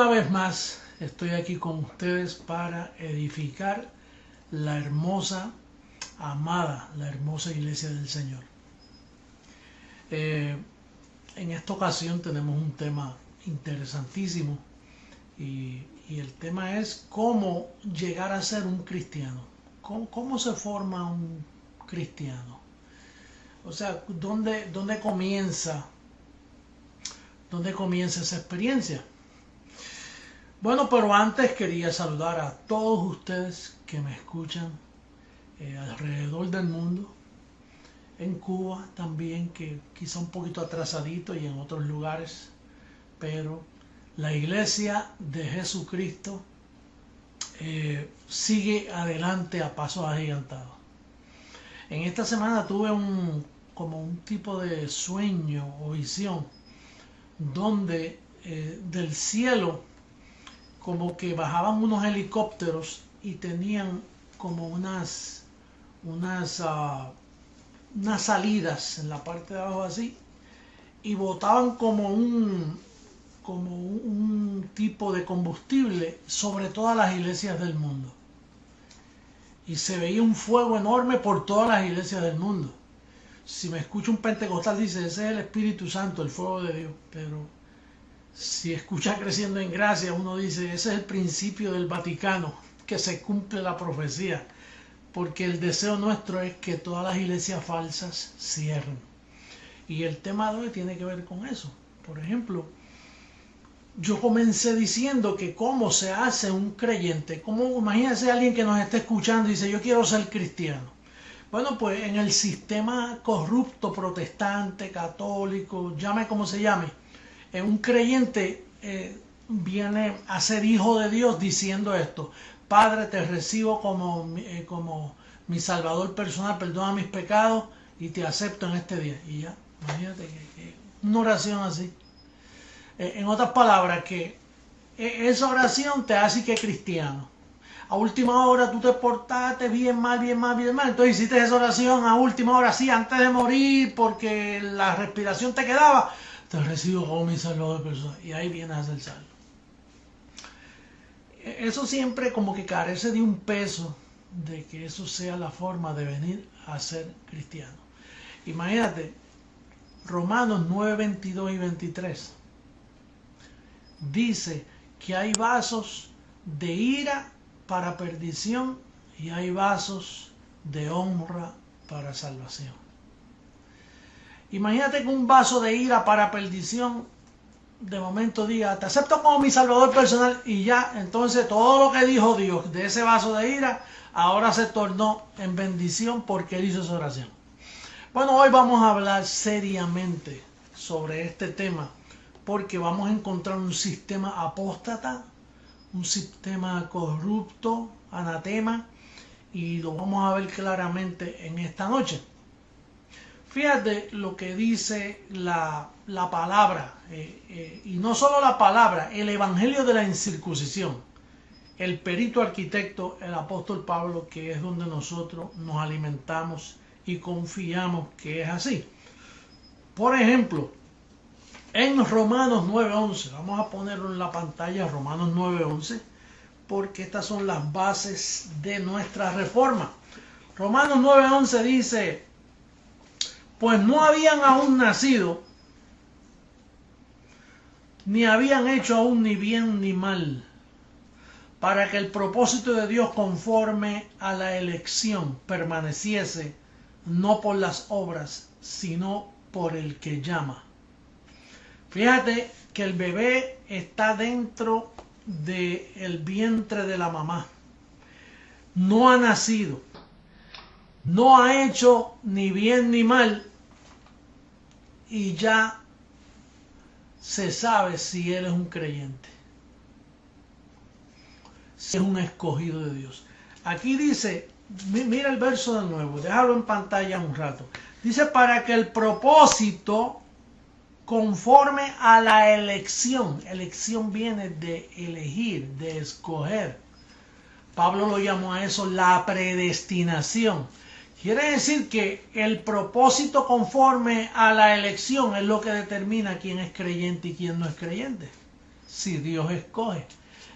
Una vez más estoy aquí con ustedes para edificar la hermosa, amada, la hermosa iglesia del Señor. En esta ocasión tenemos un tema interesantísimo y el tema es cómo llegar a ser un cristiano. ¿Cómo se forma un cristiano? O sea, ¿dónde comienza esa experiencia? Bueno, pero antes quería saludar a todos ustedes que me escuchan alrededor del mundo, en Cuba también, que quizá un poquito atrasadito y en otros lugares, pero la iglesia de Jesucristo sigue adelante a pasos agigantados. En esta semana tuve como un tipo de sueño o visión donde del cielo como que bajaban unos helicópteros y tenían como unas salidas en la parte de abajo así, y botaban como un tipo de combustible sobre todas las iglesias del mundo. Y se veía un fuego enorme por todas las iglesias del mundo. Si me escucha un pentecostal dice, ese es el Espíritu Santo, el fuego de Dios. Pero si escucha Creciendo en Gracia, uno dice, ese es el principio del Vaticano, que se cumple la profecía. Porque el deseo nuestro es que todas las iglesias falsas cierren. Y el tema de hoy tiene que ver con eso. Por ejemplo, yo comencé diciendo que cómo se hace un creyente. Imagínense a alguien que nos esté escuchando y dice, yo quiero ser cristiano. Bueno, pues en el sistema corrupto, protestante, católico, llame como se llame, un creyente viene a ser hijo de Dios diciendo esto: Padre, te recibo como mi Salvador personal, perdona mis pecados y te acepto en este día. Y ya, imagínate que una oración así. En otras palabras, que esa oración te hace que cristiano. A última hora tú te portaste bien mal. Entonces hiciste esa oración a última hora, sí, antes de morir, porque la respiración te quedaba. Te recibo como mi Salvador personal. Y ahí vienes a ser salvo. Eso siempre como que carece de un peso de que eso sea la forma de venir a ser cristiano. Imagínate, Romanos 9, 22 y 23 dice que hay vasos de ira para perdición y hay vasos de honra para salvación. Imagínate que un vaso de ira para perdición de momento diga, te acepto como mi Salvador personal, y ya, entonces todo lo que dijo Dios de ese vaso de ira, ahora se tornó en bendición porque él hizo esa oración. Bueno, hoy vamos a hablar seriamente sobre este tema, porque vamos a encontrar un sistema apóstata, un sistema corrupto, anatema, y lo vamos a ver claramente en esta noche. Fíjate lo que dice la palabra, y no solo la palabra, el evangelio de la incircuncisión. El perito arquitecto, el apóstol Pablo, que es donde nosotros nos alimentamos y confiamos que es así. Por ejemplo, en Romanos 9:11, vamos a ponerlo en la pantalla, Romanos 9:11, porque estas son las bases de nuestra reforma. Romanos 9:11 dice: pues no habían aún nacido, ni habían hecho aún ni bien ni mal, para que el propósito de Dios conforme a la elección permaneciese, no por las obras, sino por el que llama. Fíjate que el bebé está dentro del vientre de la mamá. No ha nacido. No ha hecho ni bien ni mal. Y ya se sabe si él es un creyente. Si es un escogido de Dios. Aquí dice, mira el verso de nuevo, déjalo en pantalla un rato. Dice, para que el propósito conforme a la elección. Elección viene de elegir, de escoger. Pablo lo llamó a eso la predestinación. Quiere decir que el propósito conforme a la elección es lo que determina quién es creyente y quién no es creyente. si Dios escoge.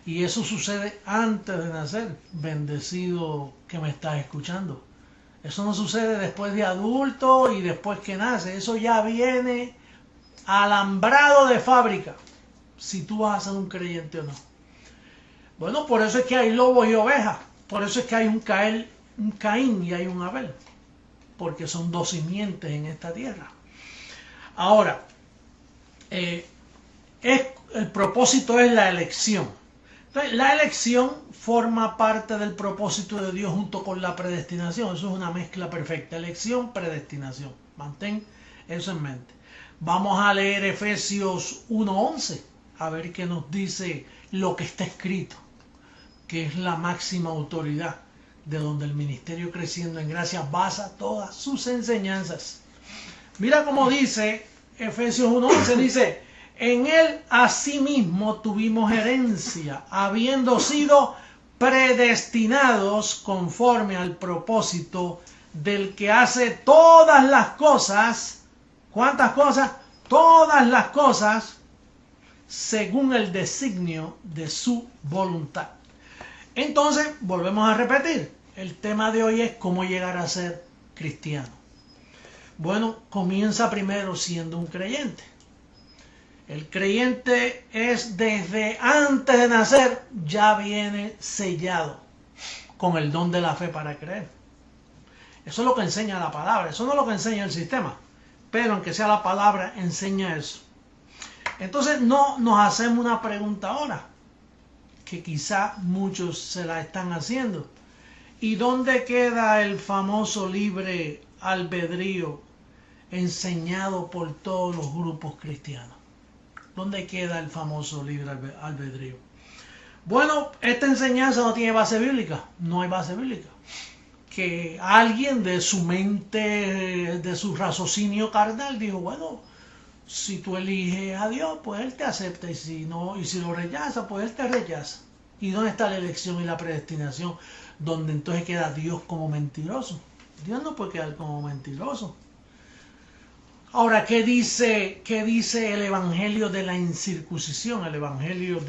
Y eso sucede antes de nacer, bendecido que me estás escuchando. Eso no sucede después de adulto y después que nace. Eso ya viene alambrado de fábrica, si tú vas a ser un creyente o no. Bueno, por eso es que hay lobos y ovejas. Por eso es que hay un Caín y hay un Abel. Porque son dos simientes en esta tierra. Ahora, el propósito es la elección. Entonces, la elección forma parte del propósito de Dios junto con la predestinación. Eso es una mezcla perfecta. Elección, predestinación. Mantén eso en mente. Vamos a leer Efesios 1:11. A ver qué nos dice lo que está escrito. Que es la máxima autoridad de donde el ministerio Creciendo en Gracia basa todas sus enseñanzas. Mira cómo dice Efesios 1:11. Dice: en él asimismo tuvimos herencia, habiendo sido predestinados conforme al propósito del que hace todas las cosas. ¿Cuántas cosas? Todas las cosas según el designio de su voluntad. Entonces, volvemos a repetir. El tema de hoy es cómo llegar a ser cristiano. Bueno, comienza primero siendo un creyente. El creyente es desde antes de nacer, ya viene sellado con el don de la fe para creer. Eso es lo que enseña la palabra, eso no es lo que enseña el sistema, pero aunque sea la palabra, enseña eso. Entonces no nos hacemos una pregunta ahora, que quizá muchos se la están haciendo. ¿Y dónde queda el famoso libre albedrío enseñado por todos los grupos cristianos? ¿Dónde queda el famoso libre albedrío? Bueno, esta enseñanza no tiene base bíblica. No hay base bíblica. Que alguien de su mente, de su raciocinio carnal, dijo, bueno, si tú eliges a Dios, pues Él te acepta. Y si no, y si lo rechaza, pues Él te rechaza. ¿Y dónde está la elección y la predestinación? Donde entonces queda Dios como mentiroso. Dios no puede quedar como mentiroso. Ahora, ¿qué dice el evangelio de la incircuncisión? El evangelio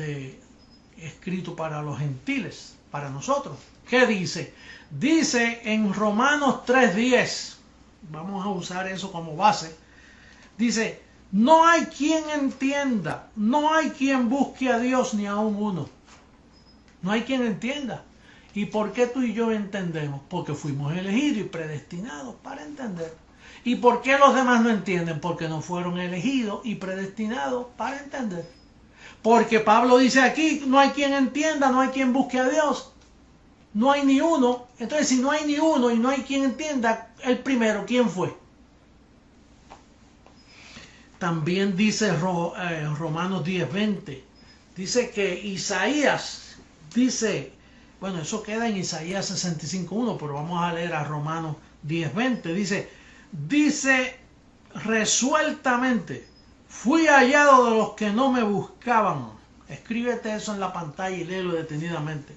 escrito para los gentiles, para nosotros. ¿Qué dice? Dice en Romanos 3:10, vamos a usar eso como base, dice: no hay quien entienda, no hay quien busque a Dios ni aun uno. No hay quien entienda. ¿Y por qué tú y yo entendemos? Porque fuimos elegidos y predestinados para entender. ¿Y por qué los demás no entienden? Porque no fueron elegidos y predestinados para entender. Porque Pablo dice aquí, no hay quien entienda, no hay quien busque a Dios. No hay ni uno. Entonces, si no hay ni uno y no hay quien entienda, el primero, ¿quién fue? También dice Romanos 10:20. Dice que Isaías dice, bueno, eso queda en Isaías 65:1, pero vamos a leer a Romanos 10:20. Dice resueltamente: fui hallado de los que no me buscaban. Escríbete eso en la pantalla y léelo detenidamente.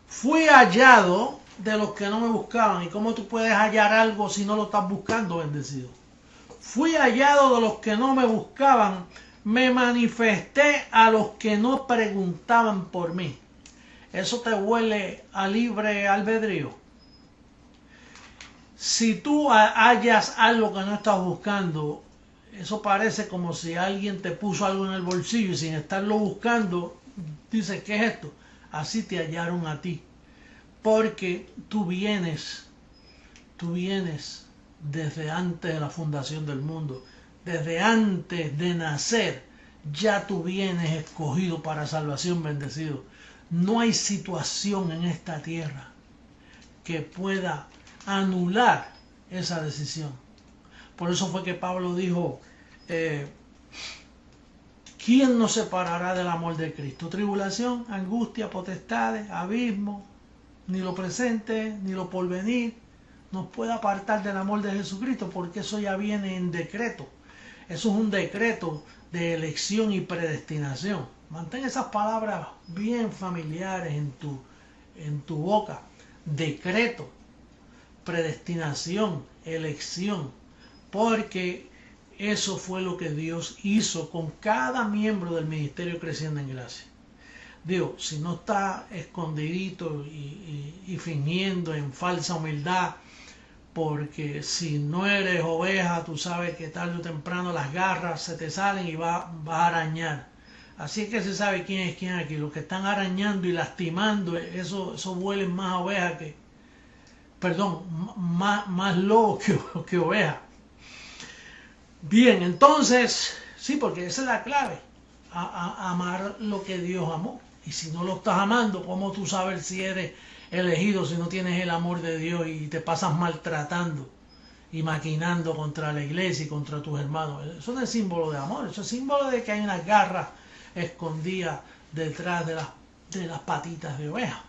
Fui hallado de los que no me buscaban. ¿Y cómo tú puedes hallar algo si no lo estás buscando, bendecido? Fui hallado de los que no me buscaban. Me manifesté a los que no preguntaban por mí. ¿Eso te huele a libre albedrío? Si tú hallas algo que no estás buscando, eso parece como si alguien te puso algo en el bolsillo y sin estarlo buscando, dices, ¿qué es esto? Así te hallaron a ti. Porque tú vienes desde antes de la fundación del mundo. Desde antes de nacer, ya tú vienes escogido para salvación, bendecido. No hay situación en esta tierra que pueda anular esa decisión. Por eso fue que Pablo dijo, ¿quién nos separará del amor de Cristo? Tribulación, angustia, potestades, abismo, ni lo presente, ni lo porvenir nos puede apartar del amor de Jesucristo, porque eso ya viene en decreto. Eso es un decreto de elección y predestinación. Mantén esas palabras bien familiares en tu boca. Decreto, predestinación, elección, porque eso fue lo que Dios hizo con cada miembro del ministerio Creciendo en Gracia. Digo, si no está escondidito y fingiendo en falsa humildad, porque si no eres oveja, tú sabes que tarde o temprano las garras se te salen y vas a arañar. Así es que se sabe quién es quién aquí. Los que están arañando y lastimando, eso huelen más a oveja que, perdón, más lobo que oveja. Bien, entonces, sí, porque esa es la clave, a amar lo que Dios amó. Y si no lo estás amando, ¿cómo tú sabes si eres elegido si no tienes el amor de Dios y te pasas maltratando y maquinando contra la iglesia y contra tus hermanos? Eso no es símbolo de amor, eso es símbolo de que hay unas garras escondidas detrás de las patitas de oveja.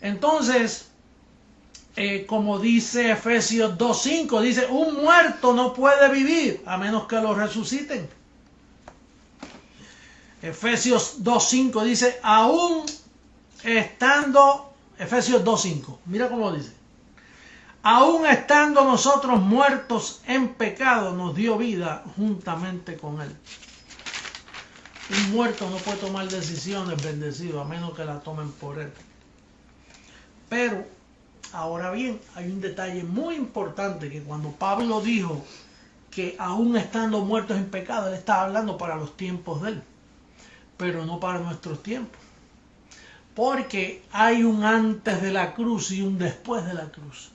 Entonces, como dice Efesios 2.5, dice, un muerto no puede vivir a menos que lo resuciten. Efesios 2.5 dice, aún estando, Efesios 2.5, mira cómo dice, aún estando nosotros muertos en pecado, nos dio vida juntamente con Él. Un muerto no puede tomar decisiones, bendecido, a menos que la tomen por Él. Pero, ahora bien, hay un detalle muy importante, que cuando Pablo dijo que aún estando muertos en pecado, Él estaba hablando para los tiempos de Él, pero no para nuestros tiempos. Porque hay un antes de la cruz y un después de la cruz.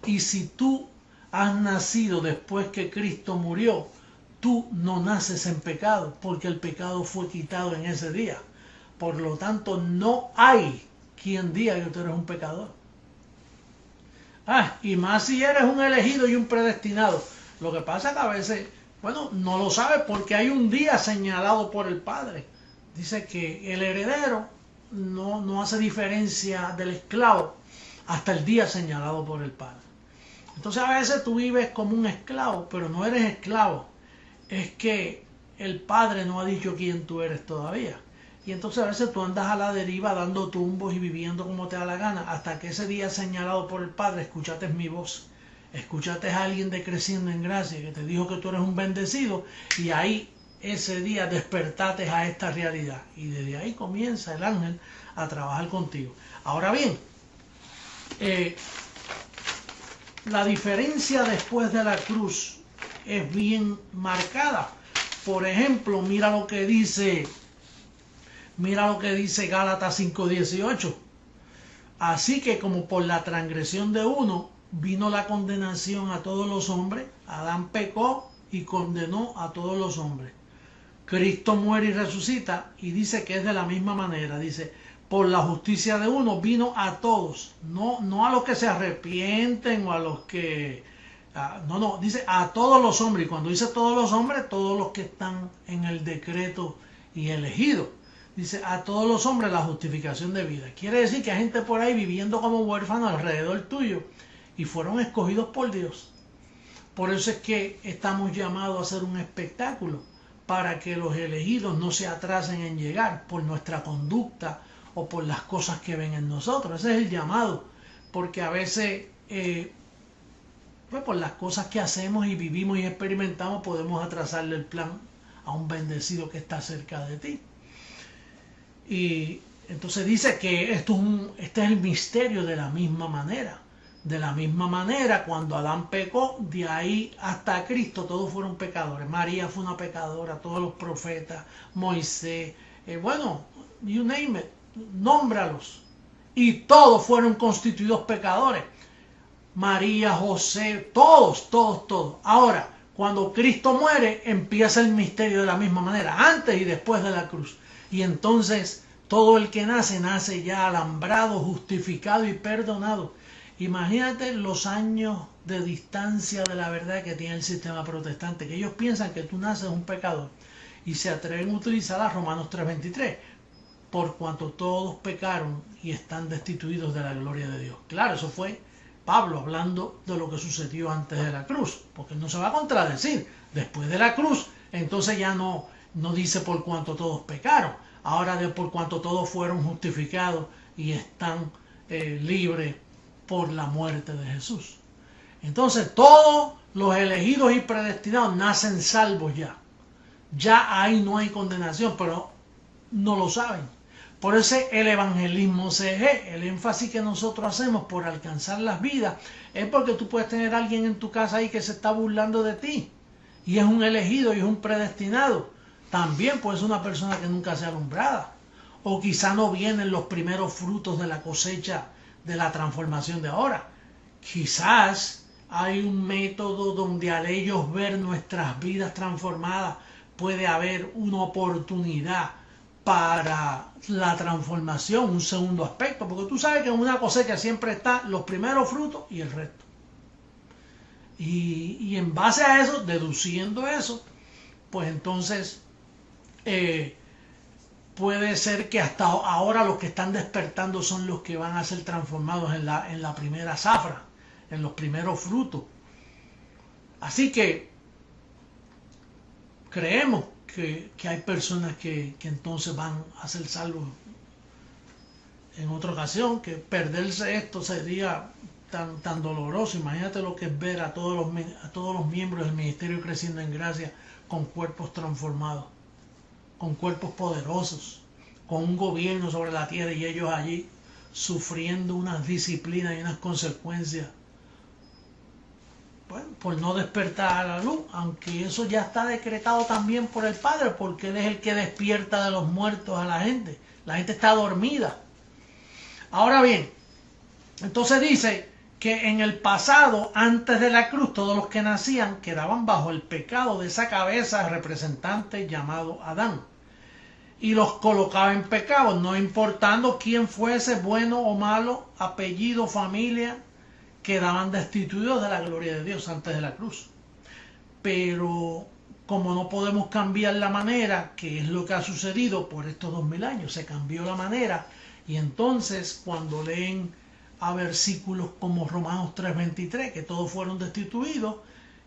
Y si tú has nacido después que Cristo murió, tú no naces en pecado, porque el pecado fue quitado en ese día. Por lo tanto, no hay quien diga que tú eres un pecador. Y más si eres un elegido y un predestinado. Lo que pasa es que a veces, bueno, no lo sabes porque hay un día señalado por el Padre. Dice que el heredero no hace diferencia del esclavo hasta el día señalado por el Padre. Entonces a veces tú vives como un esclavo, pero no eres esclavo. Es que el Padre no ha dicho quién tú eres todavía. Y entonces a veces tú andas a la deriva dando tumbos y viviendo como te da la gana, hasta que ese día señalado por el Padre, escuchaste mi voz, escuchaste a alguien de Creciendo en Gracia que te dijo que tú eres un bendecido, y ahí ese día despertaste a esta realidad. Y desde ahí comienza el ángel a trabajar contigo. Ahora bien, la diferencia después de la cruz es bien marcada. Por ejemplo, mira lo que dice Gálatas 5:18. Así que como por la transgresión de uno vino la condenación a todos los hombres, Adán pecó y condenó a todos los hombres. Cristo muere y resucita y dice que es de la misma manera. Dice, por la justicia de uno vino a todos, no a los que se arrepienten o a los que... dice a todos los hombres. Y cuando dice todos los hombres, todos los que están en el decreto y elegidos. Dice a todos los hombres la justificación de vida. Quiere decir que hay gente por ahí viviendo como huérfanos alrededor tuyo y fueron escogidos por Dios. Por eso es que estamos llamados a hacer un espectáculo, para que los elegidos no se atrasen en llegar por nuestra conducta o por las cosas que ven en nosotros. Ese es el llamado, porque a veces pues por las cosas que hacemos y vivimos y experimentamos podemos atrasarle el plan a un bendecido que está cerca de ti. Y entonces dice que este es el misterio de la misma manera. De la misma manera, cuando Adán pecó, de ahí hasta Cristo todos fueron pecadores. María fue una pecadora, todos los profetas, Moisés, bueno, you name it, nómbralos. Y todos fueron constituidos pecadores. María, José, todos. Ahora, cuando Cristo muere, empieza el misterio de la misma manera, antes y después de la cruz. Y entonces todo el que nace ya alambrado, justificado y perdonado. Imagínate los años de distancia de la verdad que tiene el sistema protestante, que ellos piensan que tú naces un pecador y se atreven a utilizar a Romanos 3:23, por cuanto todos pecaron y están destituidos de la gloria de Dios. Claro, eso fue Pablo hablando de lo que sucedió antes de la cruz, porque no se va a contradecir. Después de la cruz, entonces ya no dice por cuanto todos pecaron, ahora de por cuanto todos fueron justificados y están libres por la muerte de Jesús. Entonces todos los elegidos y predestinados nacen salvos ya. Ya ahí no hay condenación, pero no lo saben. Por eso el evangelismo CG, el énfasis que nosotros hacemos por alcanzar las vidas, es porque tú puedes tener a alguien en tu casa ahí que se está burlando de ti, y es un elegido y es un predestinado. También puede ser una persona que nunca sea alumbrada, o quizá no vienen los primeros frutos de la cosecha de la transformación de ahora. Quizás hay un método donde al ellos ver nuestras vidas transformadas puede haber una oportunidad para la transformación, un segundo aspecto, porque tú sabes que en una cosecha siempre están los primeros frutos y el resto. Y en base a eso, deduciendo eso, pues entonces puede ser que hasta ahora los que están despertando son los que van a ser transformados en la primera zafra, en los primeros frutos. Así que creemos que hay personas que entonces van a ser salvos en otra ocasión, que perderse esto sería tan doloroso. Imagínate lo que es ver a todos los miembros del ministerio creciendo en gracia con cuerpos transformados, con cuerpos poderosos, con un gobierno sobre la tierra y ellos allí sufriendo unas disciplinas y unas consecuencias, bueno, por no despertar a la luz, aunque eso ya está decretado también por el Padre, porque Él es el que despierta de los muertos a la gente. La gente está dormida. Ahora bien, entonces dice que en el pasado, antes de la cruz, todos los que nacían quedaban bajo el pecado de esa cabeza representante llamado Adán, y los colocaba en pecado, no importando quién fuese, bueno o malo, apellido, familia, quedaban destituidos de la gloria de Dios antes de la cruz. Pero como no podemos cambiar la manera, que es lo que ha sucedido por estos 2000 años, se cambió la manera, y entonces cuando leen a versículos como Romanos 3:23, que todos fueron destituidos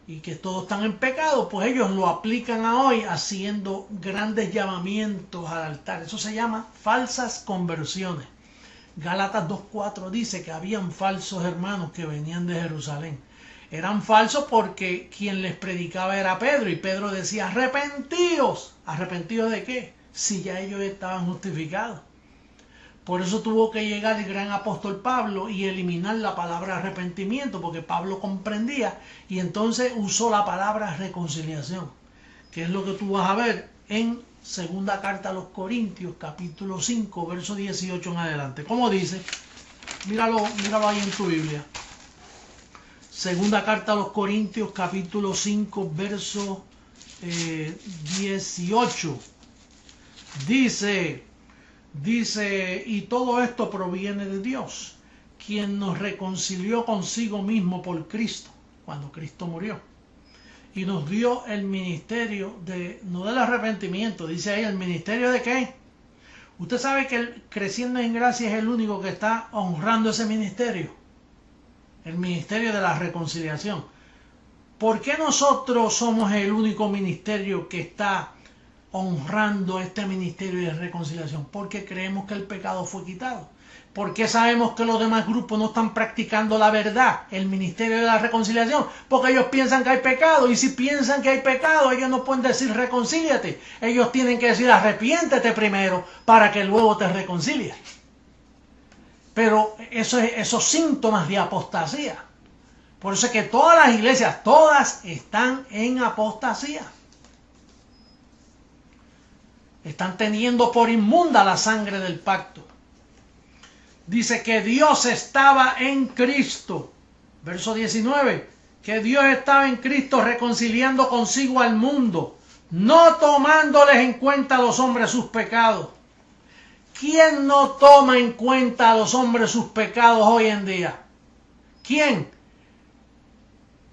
y que todos están en pecado, pues ellos lo aplican a hoy haciendo grandes llamamientos al altar. Eso se llama falsas conversiones. Gálatas 2:4 dice que habían falsos hermanos que venían de Jerusalén. Eran falsos porque quien les predicaba era Pedro, y Pedro decía: arrepentíos. ¿Arrepentidos de qué? Si ya ellos estaban justificados. Por eso tuvo que llegar el gran apóstol Pablo y eliminar la palabra arrepentimiento, porque Pablo comprendía, y entonces usó la palabra reconciliación, que es lo que tú vas a ver en segunda carta a los Corintios, capítulo 5, verso 18 en adelante. ¿Cómo dice? Míralo ahí en tu Biblia. Segunda carta a los Corintios, capítulo 5, verso 18. Dice, y todo esto proviene de Dios, quien nos reconcilió consigo mismo por Cristo, cuando Cristo murió, y nos dio el ministerio no del arrepentimiento, dice ahí, ¿el ministerio de qué? Usted sabe que el Creciendo en Gracia es el único que está honrando ese ministerio, el ministerio de la reconciliación. ¿Por qué nosotros somos el único ministerio que está honrando este ministerio de reconciliación? Porque creemos que el pecado fue quitado. ¿Por qué sabemos que los demás grupos no están practicando la verdad, el ministerio de la reconciliación? Porque ellos piensan que hay pecado, y si piensan que hay pecado, ellos no pueden decir reconcíliate. Ellos tienen que decir arrepiéntete primero para que luego te reconcilies. Pero esos síntomas de apostasía. Por eso es que todas las iglesias, todas están en apostasía. Están teniendo por inmunda la sangre del pacto. Dice que Dios estaba en Cristo. Verso 19. Que Dios estaba en Cristo reconciliando consigo al mundo, no tomándoles en cuenta a los hombres sus pecados. ¿Quién no toma en cuenta a los hombres sus pecados hoy en día? ¿Quién?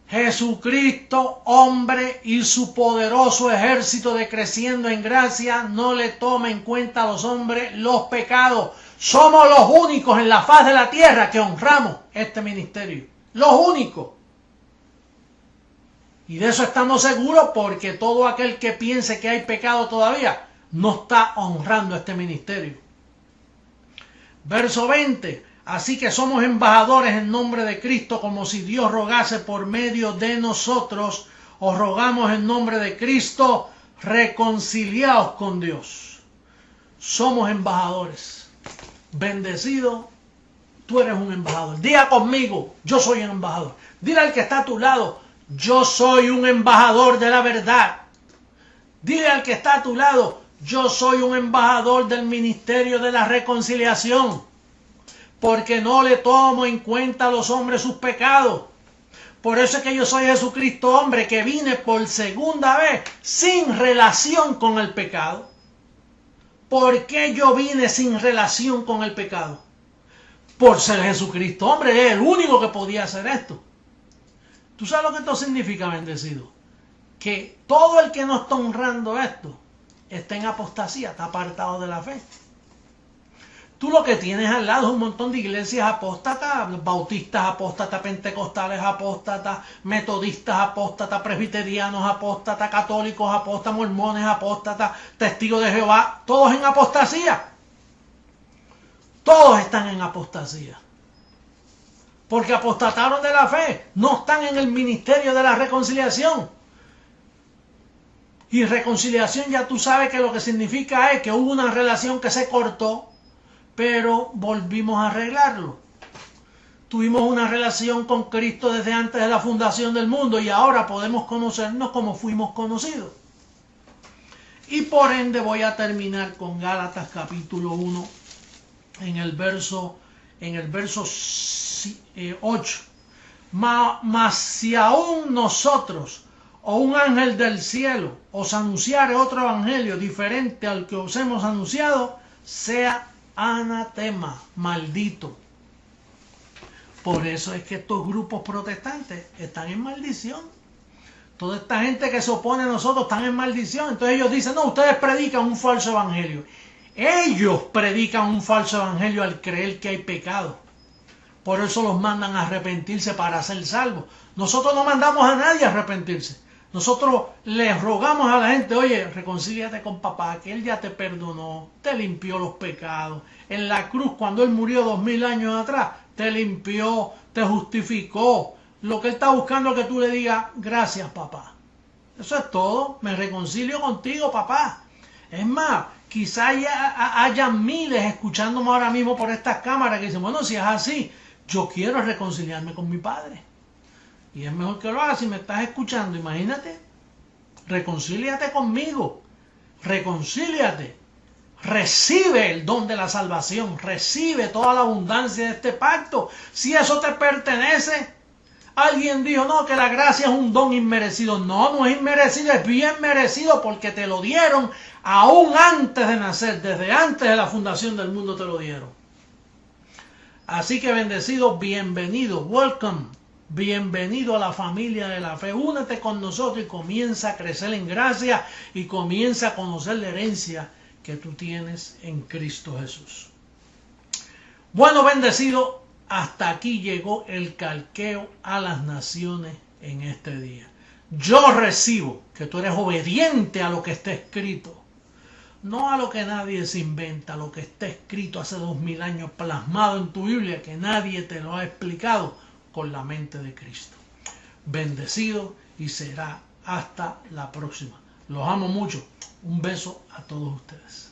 Jesucristo, hombre, y su poderoso ejército de Creciendo en Gracia no le toma en cuenta a los hombres los pecados. Somos los únicos en la faz de la tierra que honramos este ministerio. Los únicos. Y de eso estamos seguros, porque todo aquel que piense que hay pecado todavía no está honrando este ministerio. Verso 20. Así que somos embajadores en nombre de Cristo, como si Dios rogase por medio de nosotros. Os rogamos en nombre de Cristo, reconciliaos con Dios. Somos embajadores. Bendecido, tú eres un embajador. Diga conmigo, yo soy un embajador. Dile al que está a tu lado, yo soy un embajador de la verdad. Dile al que está a tu lado, yo soy un embajador del ministerio de la reconciliación, porque no le tomo en cuenta a los hombres sus pecados. Por eso es que yo soy Jesucristo, hombre, que vine por segunda vez sin relación con el pecado. ¿Por qué yo vine sin relación con el pecado? Por ser Jesucristo, hombre, es el único que podía hacer esto. ¿Tú sabes lo que esto significa, bendecido? Que todo el que no está honrando esto está en apostasía, está apartado de la fe. Tú lo que tienes al lado es un montón de iglesias apóstatas, bautistas apóstatas, pentecostales apóstatas, metodistas apóstatas, presbiterianos apóstatas, católicos apóstatas, mormones apóstatas, testigos de Jehová, todos en apostasía. Todos están en apostasía. Porque apostataron de la fe, no están en el ministerio de la reconciliación. Y reconciliación ya tú sabes que lo que significa es que hubo una relación que se cortó, pero volvimos a arreglarlo. Tuvimos una relación con Cristo desde antes de la fundación del mundo y ahora podemos conocernos como fuimos conocidos. Y por ende voy a terminar con Gálatas capítulo 1 en el verso 8. Mas si aún nosotros o un ángel del cielo os anunciare otro evangelio diferente al que os hemos anunciado, sea anatema, maldito. Por eso es que estos grupos protestantes están en maldición. Toda esta gente que se opone a nosotros están en maldición. Entonces ellos dicen, no, ustedes predican un falso evangelio. Ellos predican un falso evangelio al creer que hay pecado. Por eso los mandan a arrepentirse para ser salvos. Nosotros no mandamos a nadie a arrepentirse. Nosotros les rogamos a la gente, oye, reconcíliate con papá, que él ya te perdonó, te limpió los pecados. En la cruz, cuando él murió 2000 años atrás, te limpió, te justificó. Lo que él está buscando es que tú le digas, gracias papá. Eso es todo, me reconcilio contigo papá. Es más, quizá haya miles escuchándome ahora mismo por estas cámaras que dicen, bueno, si es así, yo quiero reconciliarme con mi padre. Y es mejor que lo hagas si me estás escuchando. Imagínate, reconcíliate conmigo, reconcíliate, recibe el don de la salvación, recibe toda la abundancia de este pacto. Si eso te pertenece, alguien dijo, no, que la gracia es un don inmerecido. No, no es inmerecido, es bien merecido porque te lo dieron aún antes de nacer, desde antes de la fundación del mundo te lo dieron. Así que bendecido, bienvenido, welcome. Bienvenido a la familia de la fe. Únete con nosotros y comienza a crecer en gracia y comienza a conocer la herencia que tú tienes en Cristo Jesús. Bueno, bendecido, hasta aquí llegó el calqueo a las naciones en este día. Yo recibo que tú eres obediente a lo que está escrito, no a lo que nadie se inventa, a lo que está escrito hace 2000 años plasmado en tu Biblia que nadie te lo ha explicado con la mente de Cristo. Bendecido y será hasta la próxima. Los amo mucho. Un beso a todos ustedes.